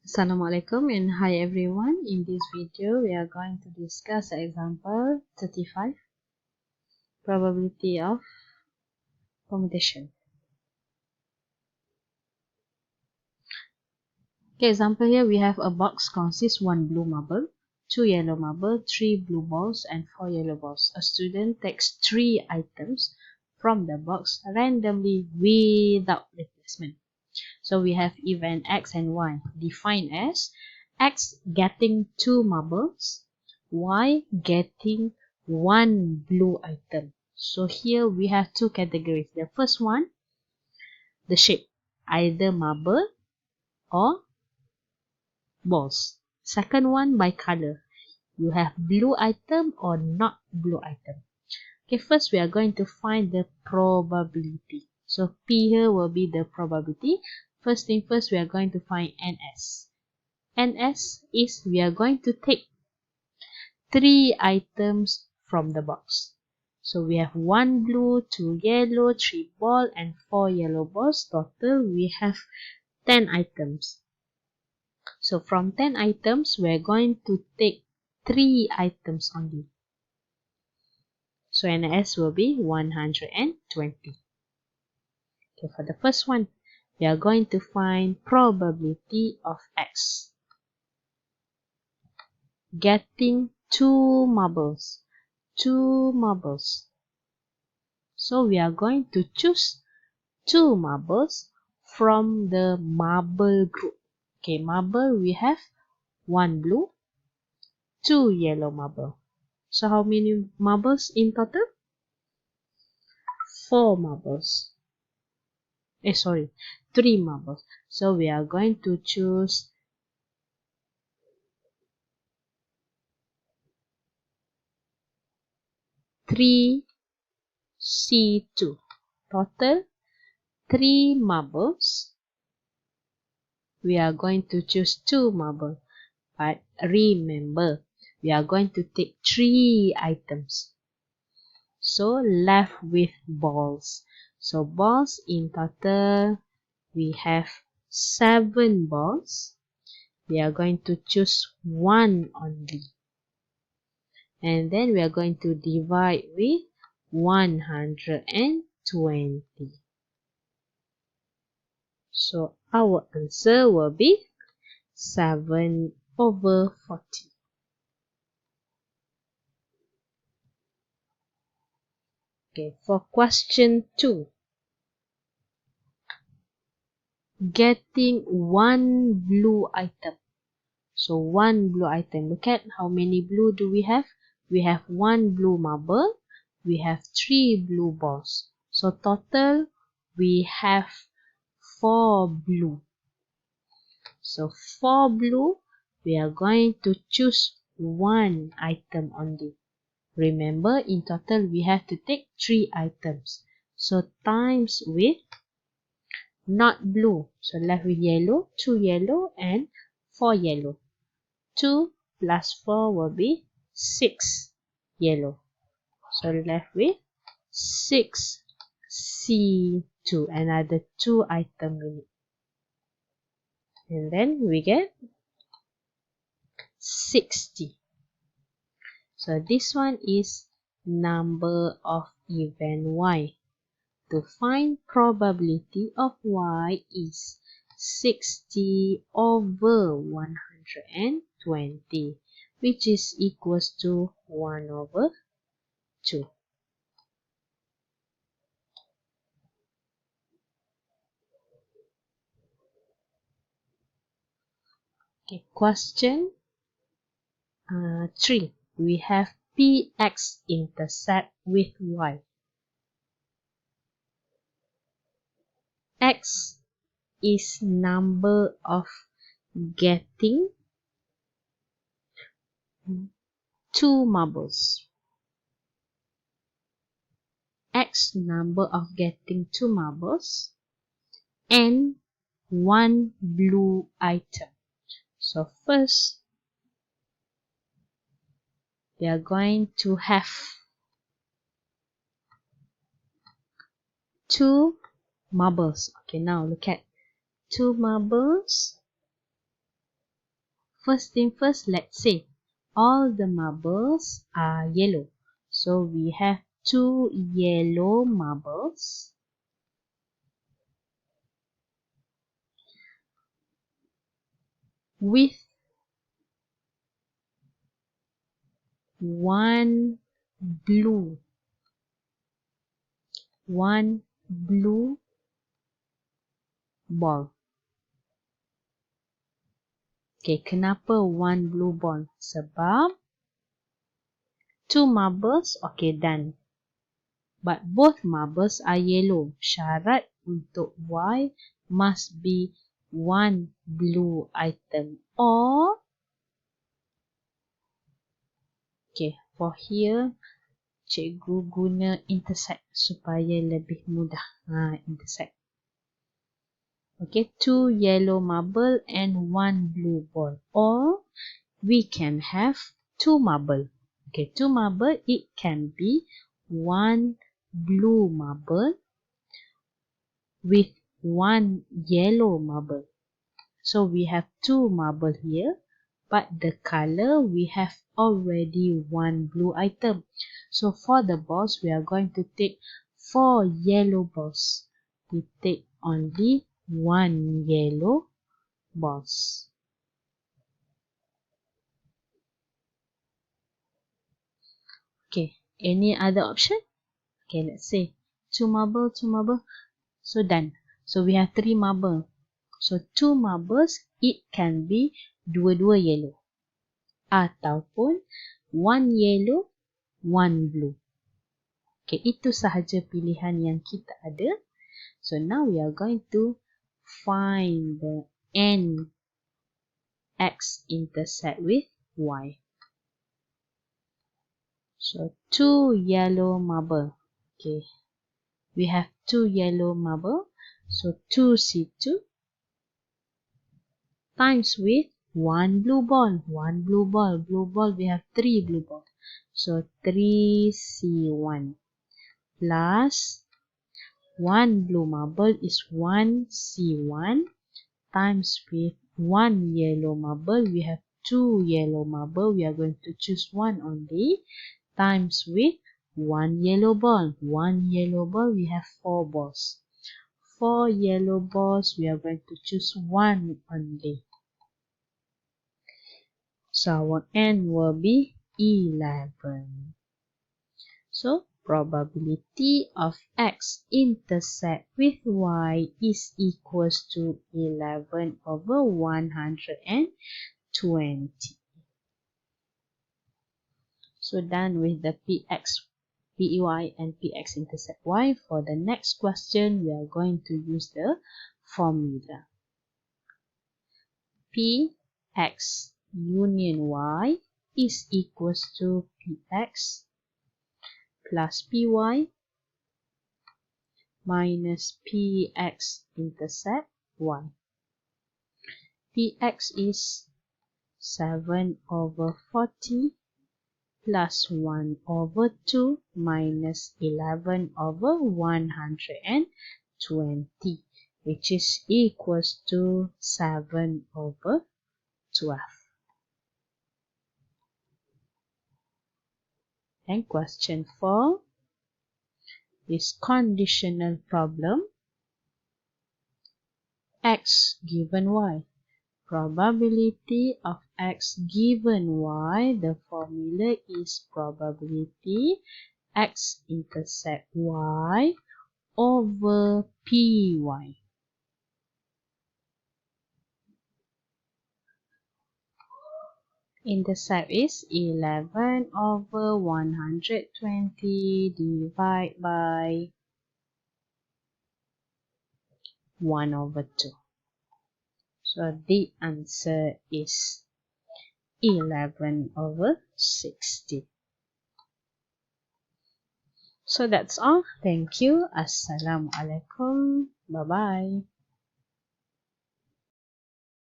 Assalamualaikum and hi everyone. In this video we are going to discuss example 35, probability of permutation. Okay, example here we have a box consists 1 blue marble, 2 yellow marble, 3 blue balls and 4 yellow balls. A student takes 3 items from the box randomly without replacement. So we have event X and Y defined as X getting 2 marbles, Y getting 1 blue item. So here we have 2 categories. The first one, the shape, either marble or balls. Second one, by color. You have blue item or not blue item. Okay, first we are going to find the probability. So P here will be the probability. First thing first, we are going to find NS. NS is we are going to take 3 items from the box. So we have 1 blue, 2 yellow, 3 ball and 4 yellow balls. Total we have 10 items. So from 10 items, we are going to take 3 items only. So NS will be 120. Okay, for the first one, we are going to find probability of X. Getting 2 marbles. 2 marbles. So we are going to choose 2 marbles from the marble group. Okay, marble we have 1 blue, 2 yellow marble. So how many marbles in total? 4 marbles. 3 marbles. So we are going to choose 3 C2. Total 3 marbles. We are going to choose 2 marbles. But remember, we are going to take 3 items. So left with balls. So balls in total, we have 7 balls. We are going to choose 1 only. And then we are going to divide with 120. So our answer will be 7/40. Okay, for question 2. Getting 1 blue item. So 1 blue item. Look at how many blue do we have? We have 1 blue marble. We have 3 blue balls. So total we have 4 blue. So 4 blue, we are going to choose 1 item only. Remember, in total we have to take 3 items. So times with not blue. So left with yellow, 2 yellow and 4 yellow. 2 plus 4 will be 6 yellow. So left with 6 C2. Another 2 item we need. And then we get 60. So this one is number of event Y. To find probability of Y is 60 over 120, which is equals to 1/2. Okay, question 3. We have PX intersect with Y. X is number of getting 2 marbles. X number of getting 2 marbles and 1 blue item. So first, we are going to have 2 marbles. Okay, now look at 2 marbles first thing first, let's say all the marbles are yellow. So we have 2 yellow marbles with 1 blue ball. Okay, kenapa 1 blue ball? Sebab 2 marbles, okay, done. But both marbles are yellow. Syarat untuk Y must be 1 blue item. Or, okay, for here, cikgu guna intersect supaya lebih mudah. Intersect. Okay, 2 yellow marble and 1 blue ball. Or, we can have 2 marble. Okay, 2 marble, it can be 1 blue marble with 1 yellow marble. So we have 2 marble here, but the color we have already 1 blue item. So for the balls, we are going to take 4 yellow balls. We take only 1 yellow balls. Okay, any other option? Okay, let's say 2 marble, 2 marble. So done. So we have 3 marble. So 2 marbles, it can be 2 yellow. Ataupun 1 yellow, 1 blue. Okay, itu sahaja pilihan yang kita ada. So now we are going to find the N X intersect with Y. So 2 yellow marble. Okay, we have 2 yellow marble. So 2C2 times with 1 blue ball. 1 blue ball. Blue ball, we have 3 blue ball. So 3C1 plus 1 blue marble is 1C1 times with 1 yellow marble. We have 2 yellow marble. We are going to choose 1 only. Times with 1 yellow ball. 1 yellow ball, we have 4 balls. 4 yellow balls, we are going to choose 1 only. So our N will be 11. So probability of X intersect with Y is equals to 11 over 120. So done with the PX, PEY and PX intersect Y. For the next question, we are going to use the formula. PX union Y is equals to PX plus PY minus PX intersect Y. PX is 7 over 40 plus 1 over 2 minus 11 over 120, which is equals to 7 over 12. And question 4 is conditional problem. X given Y. Probability of X given Y, the formula is probability X intersect Y over PY. Intersect is 11 over 120 divided by 1 over 2. So the answer is 11 over 60. So that's all. Thank you. Assalamualaikum. Bye-bye.